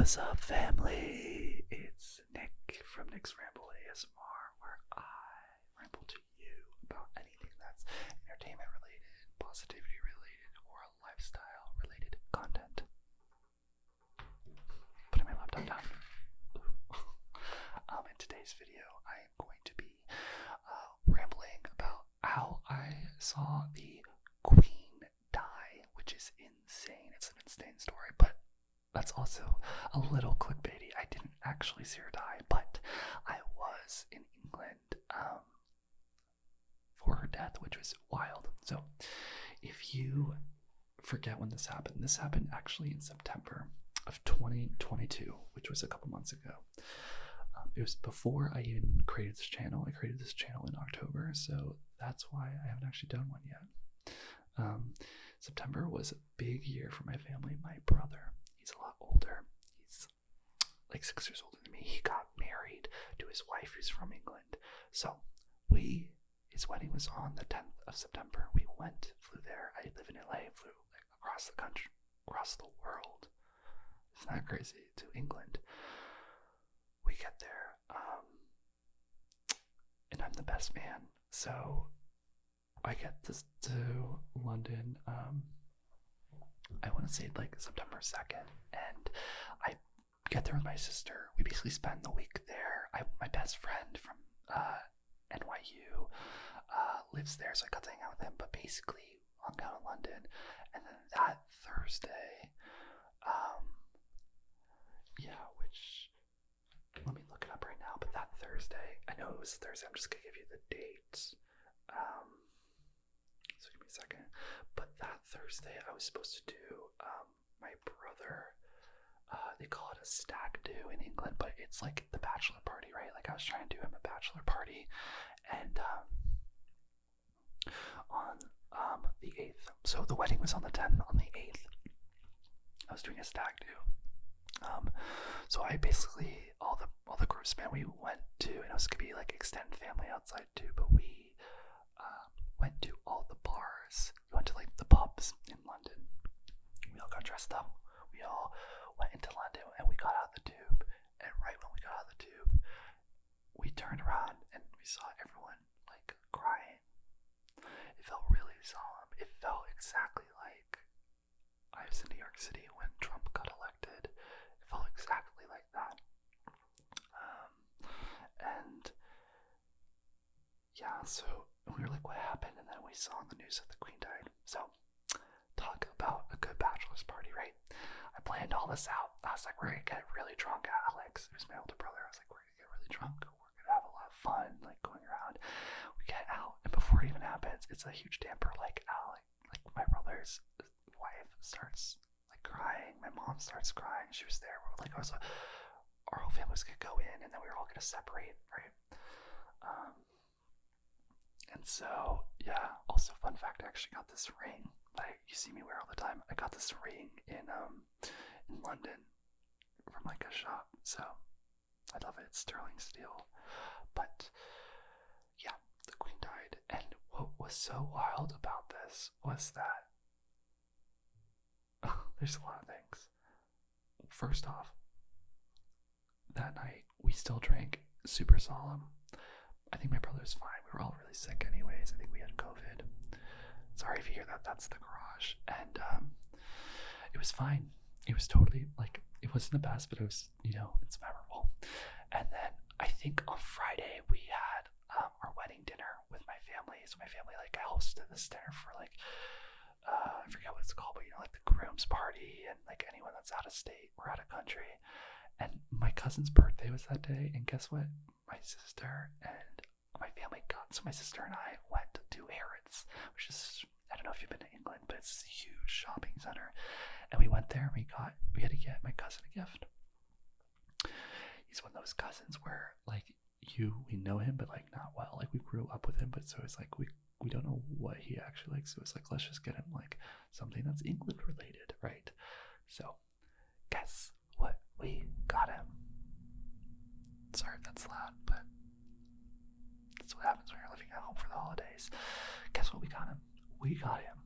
What's up, family? It's Nick from nicksrambleasmr, where I ramble to you about anything that's entertainment related, positivity related, or lifestyle related content. Putting my laptop down. In today's video, I am going to be rambling about how I saw the Queen die, which is insane. It's an insane story, but that's also a little clickbaity. I didn't actually see her die, but I was in England for her death, which was wild. So if you forget when this happened actually in September of 2022, which was a couple months ago. It was before I even created this channel. I created this channel in October, so that's why I haven't actually done one yet. September was a big year for my family. My brother, he's a lot older. He's like 6 years older than me. He got married to his wife who's from England. So his wedding was on the 10th of September. We flew there. I live in LA, flew like across the country, across the world. Isn't that crazy? To England. We get there, and I'm the best man. So I get to London, I want to say like September 2nd, and I get there with my sister. We basically spend the week there. My best friend from NYU lives there, so I got to hang out with him, but basically hung out in London. And then that Thursday, which, let me look it up right now, but that Thursday, I know it was Thursday, I'm just gonna give you the dates. So give me a second. But that Thursday, I was supposed to do my brother. They call it a stag do in England, but it's like the bachelor party, right? Like I was trying to do him a bachelor party, and on the 8th. So the wedding was on the 10th. On the 8th, I was doing a stag do. So I basically all the groups, man, we went to, and it was gonna be like extended family outside too, but we went to all the bars. We went to like the pubs in London. We all got dressed up. We all went into London, and we got out of the tube. And right when we got out of the tube, we turned around and we saw everyone like crying. It felt really solemn. It felt exactly like I was in New York City when Trump got elected. It felt exactly like that. And yeah, so we were like, what happened? And then we saw on the news that the Queen died. So talk about a good bachelor's party, right? I planned all this out. I was like, we're gonna get really drunk. Alex, who's my older brother, I was like, we're gonna get really drunk. We're gonna have a lot of fun, like going around. We get out, and before it even happens, it's a huge damper. Like my brother's wife starts like crying. My mom starts crying. She was there. We're like, our whole family was gonna go in, and then we were all gonna separate, right? And so, yeah, also fun fact, I actually got this ring that you see me wear all the time. I got this ring in London from like a shop, so I love it. It's sterling steel. But yeah, the Queen died, and what was so wild about this was that there's a lot of things. First off, that night we still drank super solemn. I think my brother's fine. We were all really sick anyways. I think we had COVID. Sorry if you hear that. That's the garage. And it was fine. It was totally like, it wasn't the best, but it was, it's memorable. And then I think on Friday we had our wedding dinner with my family. So my family like hosted this dinner for like, I forget what it's called, but like the groom's party and like anyone that's out of state or out of country. And my cousin's birthday was that day, and guess what? My sister and my family so my sister and I went to Harrods, which is, I don't know if you've been to England, but it's a huge shopping center. And we went there, and we had to get my cousin a gift. He's one of those cousins where like we know him, but like not well. Like we grew up with him, but so it's like we don't know what he actually likes. So it's like, let's just get him like something that's England related, right? So guess what we got him? Sorry if that's loud, but that's what happens when you're living at home for the holidays. Guess what we got him? We got him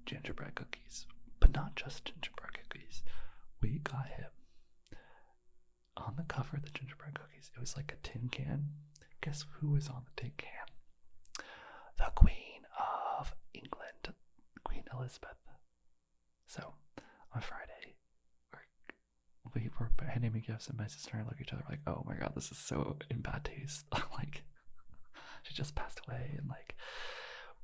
gingerbread cookies, but not just gingerbread cookies. We got him the cover of the gingerbread cookies, it was like a tin can. Guess who was on the tin can? The Queen of England, Queen Elizabeth. So on Friday, we were handing me gifts, and my sister and I look at each other like, oh my god, this is so in bad taste. Like, she just passed away, and like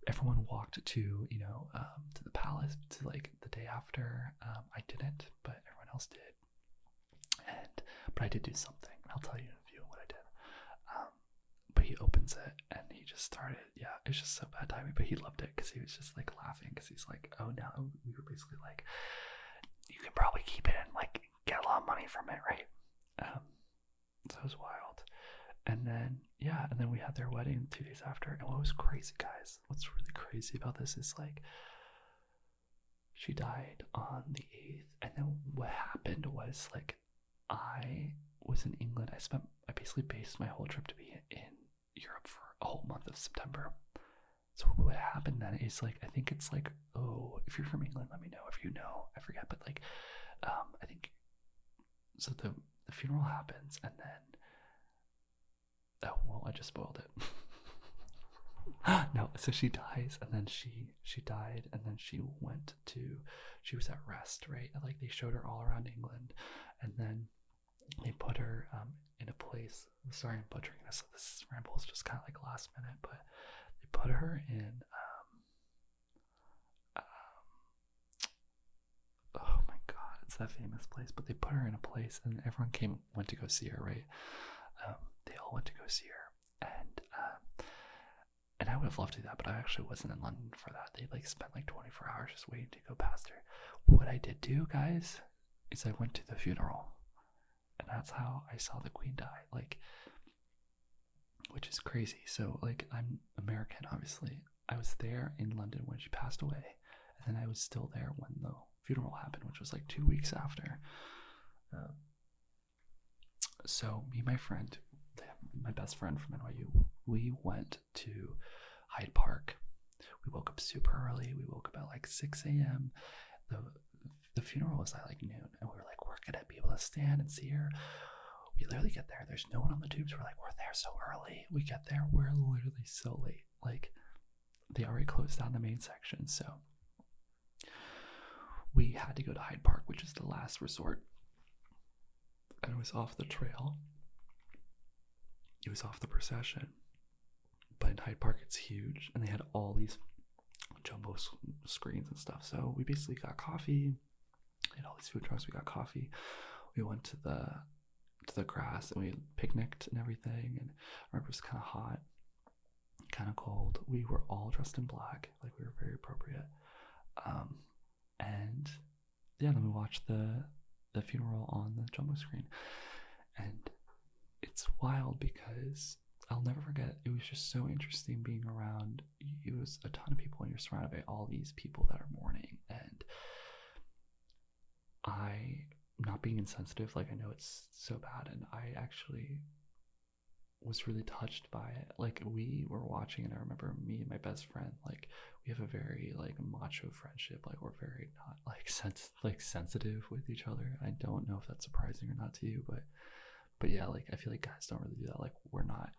everyone walked to, you know, to the palace to like the day after. I didn't, but everyone else did. But I did do something. I'll tell you in a few what I did. But he opens it and he just started. Yeah, it's just so bad timing. But he loved it because he was just like laughing because he's like, oh no, we were basically like, you can probably keep it and like get a lot of money from it, right? So it was wild. And then we had their wedding 2 days after. And what was crazy, guys, what's really crazy about this is like, she died on the 8th. And then what happened was like, I was in England. I basically based my whole trip to be in Europe for a whole month of September. So what happened then is like, I think it's like, oh, if you're from England, let me know. If you know, I forget, but like, I think, so the funeral happens, and then, oh, well, I just spoiled it. No, so she dies, and then she died, and then she was at rest, right? Like, they showed her all around England, and then they put her in a place. I'm sorry, I'm butchering this. This ramble is just kind of like last minute, but they put her in oh my god, it's that famous place. But they put her in a place, and everyone went to go see her, right? They all went to go see her, and I would have loved to do that, but I actually wasn't in London for that. They like spent like 24 hours just waiting to go past her. What I did do, guys, is I went to the funeral, and that's how I saw the Queen die, like, which is crazy. So like, I'm American, obviously. I was there in London when she passed away, and then I was still there when the funeral happened, which was like 2 weeks after. So me and my friend, my best friend from NYU, we went to Hyde Park. We woke up super early. We woke up at like 6 a.m. The funeral was at like noon, and we were like, we're gonna be able to stand and see her. We literally get there, there's no one on the tubes. We're like, we're there so early. We get there, we're literally so late. Like, they already closed down the main section, so we had to go to Hyde Park, which is the last resort. And it was off the trail. It was off the procession. But in Hyde Park, it's huge, and they had all these jumbo screens and stuff. So we basically got coffee. We had all these food trucks. We got coffee. We went to the grass, and we picnicked and everything. And I remember it was kind of hot, kind of cold. We were all dressed in black, like we were very appropriate. And yeah, then we watched the funeral on the jumbo screen, and it's wild because I'll never forget. It was just so interesting being around. It was a ton of people, and you're surrounded by all these people that are mourning, and I, not being insensitive, like, I know it's so bad, and I actually was really touched by it. Like, we were watching, and I remember me and my best friend, like, we have a very like macho friendship. Like, we're very not like sensitive with each other. I don't know if that's surprising or not to you, but yeah, like, I feel like guys don't really do that. Like, we're not,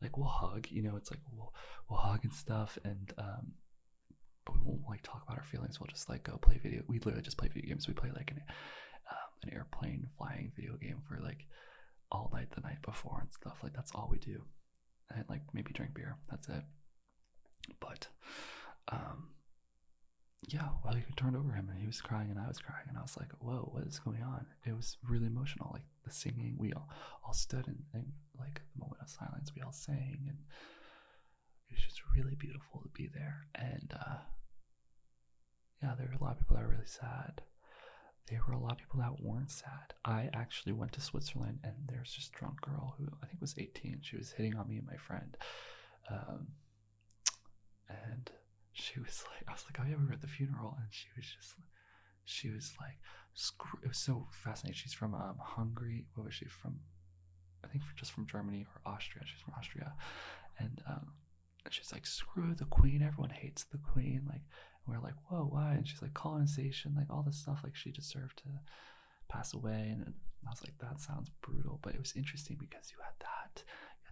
like, we'll hug, you know, it's like we'll hug and stuff, and but we won't like talk about our feelings. We'll just like go play video. We literally just play video games. We play like an airplane flying video game for like all night the night before and stuff. Like, that's all we do. And like maybe drink beer. That's it. But yeah, well, we turned over him, and he was crying, and I was crying, and I was like, whoa, what is going on? It was really emotional. Like, the singing, we all stood and like the moment of silence, we all sang, and it was just really beautiful to be there. And yeah, there were a lot of people that were really sad. There were a lot of people that weren't sad. I actually went to Switzerland, and there's this drunk girl who I think was 18. She was hitting on me and my friend, and she was like, I was like, oh yeah, we were at the funeral, and she was like, it was so fascinating. She's from Hungary. What was she from? I think just from Germany or Austria. She's from Austria, and she's like, screw the Queen. Everyone hates the Queen. Like, and we're like, whoa, why? And she's like, colonization, like all this stuff. Like, she deserved to pass away. And I was like, that sounds brutal, but it was interesting because you had that,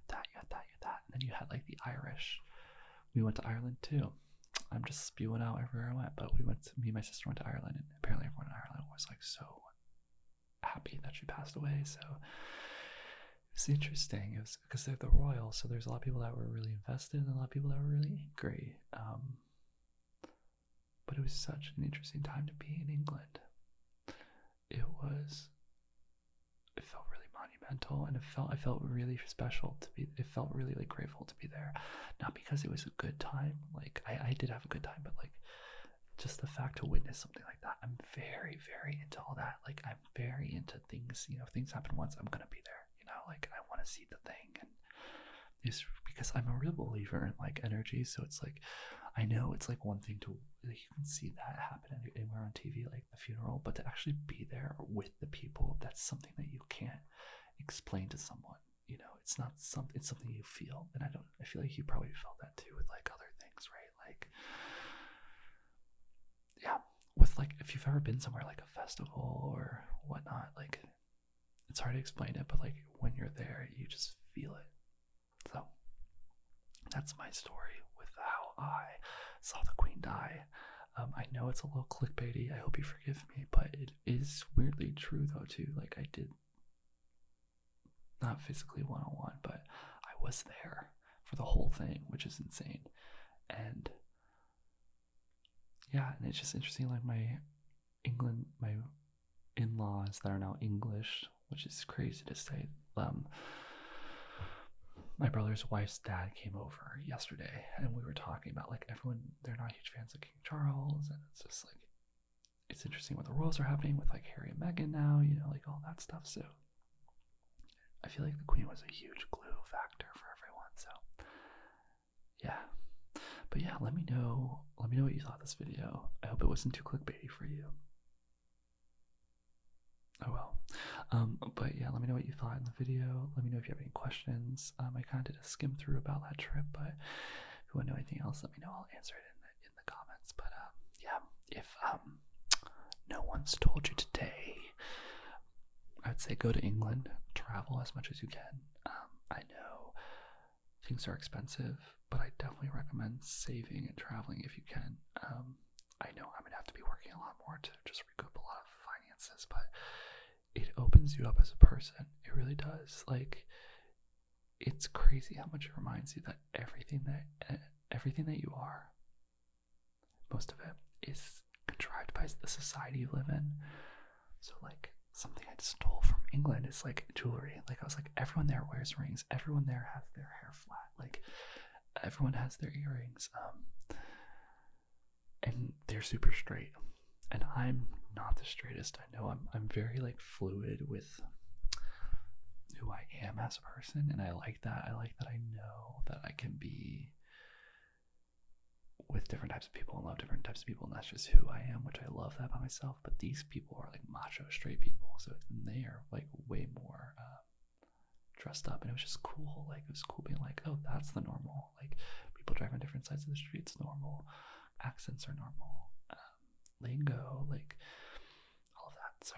and then you had like the Irish. We went to Ireland too. I'm just spewing out everywhere I went, but me and my sister went to Ireland, and apparently everyone in Ireland was like so happy that she passed away. So it's interesting. It was because they're the royal, so there's a lot of people that were really invested and a lot of people that were really angry. But it was such an interesting time to be in England. It felt really monumental, and I felt really special to be. It felt really like grateful to be there, not because it was a good time. Like I did have a good time, but like just the fact to witness something like that. I'm very, very into all that. Like I'm very into things. You know, if things happen once, I'm gonna be there. You know, like I want to see the thing, and it's because I'm a real believer in like energy. So it's like I know it's like one thing to like, you can see that happen anywhere on TV, like the funeral, but to actually be there with the people, that's something that you can't explain to someone. You know, it's not something. It's something you feel, and I feel like you probably felt that too with like other things, right? Like, yeah, with like if you've ever been somewhere like a festival or whatnot, like it's hard to explain it, but like when you're there, you just feel it. So that's my story with how I saw the Queen die. I know it's a little clickbaity. I hope you forgive me, but it is weirdly true though too. Like I did, not physically one-on-one, but I was there for the whole thing, which is insane. And yeah, and it's just interesting. Like my in-laws that are now English, which is crazy to say. My brother's wife's dad came over yesterday, and we were talking about like everyone, they're not huge fans of King Charles, and it's just like it's interesting what the royals are happening with like Harry and Meghan now, you know, like all that stuff. So I feel like the Queen was a huge glue factor for everyone. So yeah, but yeah, let me know what you thought of this video. I hope it wasn't too clickbaity for you. Oh well. But yeah, let me know what you thought in the video. Let me know if you have any questions. I kind of did a skim through about that trip, but if you want to know anything else, let me know. I'll answer it in the comments. But yeah, if no one's told you today, I'd say go to England, travel as much as you can. I know things are expensive, but I definitely recommend saving and traveling if you can. I know I'm gonna have to be working a lot more to just recoup a lot of finances, but it opens you up as a person. It really does. Like, it's crazy how much it reminds you that everything that you are, most of it, is contrived by the society you live in. So like something I stole from England is like jewelry. Like I was like, everyone there wears rings. Everyone there has their hair flat. Like everyone has their earrings. And they're super straight. And I'm not the straightest. I know I'm very like fluid with who I am as a person, and I like that. I like that I know that I can be with different types of people and love different types of people, and that's just who I am, which I love that about myself. But these people are like macho straight people, so they are like way more dressed up, and it was just cool. Like it was cool being like, oh, that's the normal. Like people drive on different sides of the streets, normal. Accents are normal. Lingo, like all of that. So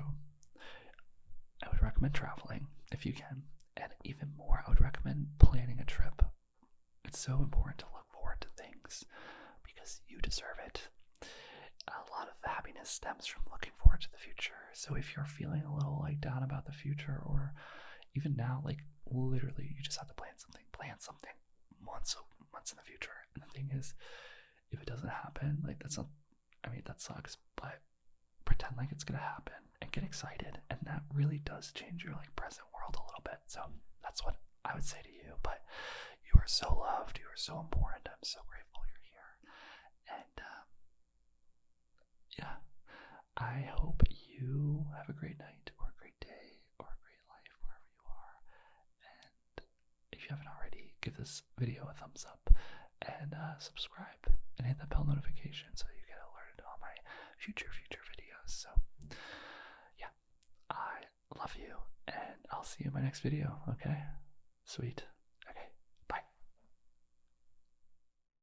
I would recommend traveling if you can, and even more, I would recommend planning a trip. It's so important to look forward to things because you deserve it. A lot of happiness stems from looking forward to the future. So if you're feeling a little like down about the future, or even now, like literally you just have to plan something months in the future. And the thing is, if it doesn't happen, like that sucks, but pretend like it's gonna happen and get excited, and that really does change your like present world a little bit. So that's what I would say to you. But you are so loved, you are so important. I'm so grateful you're here, and yeah, I hope you have a great night or a great day or a great life wherever you are. And if you haven't already, give this video a thumbs up and subscribe and hit that bell notification so you get alerted on my future videos. So yeah, I love you, and I'll see you in my next video. Okay, sweet.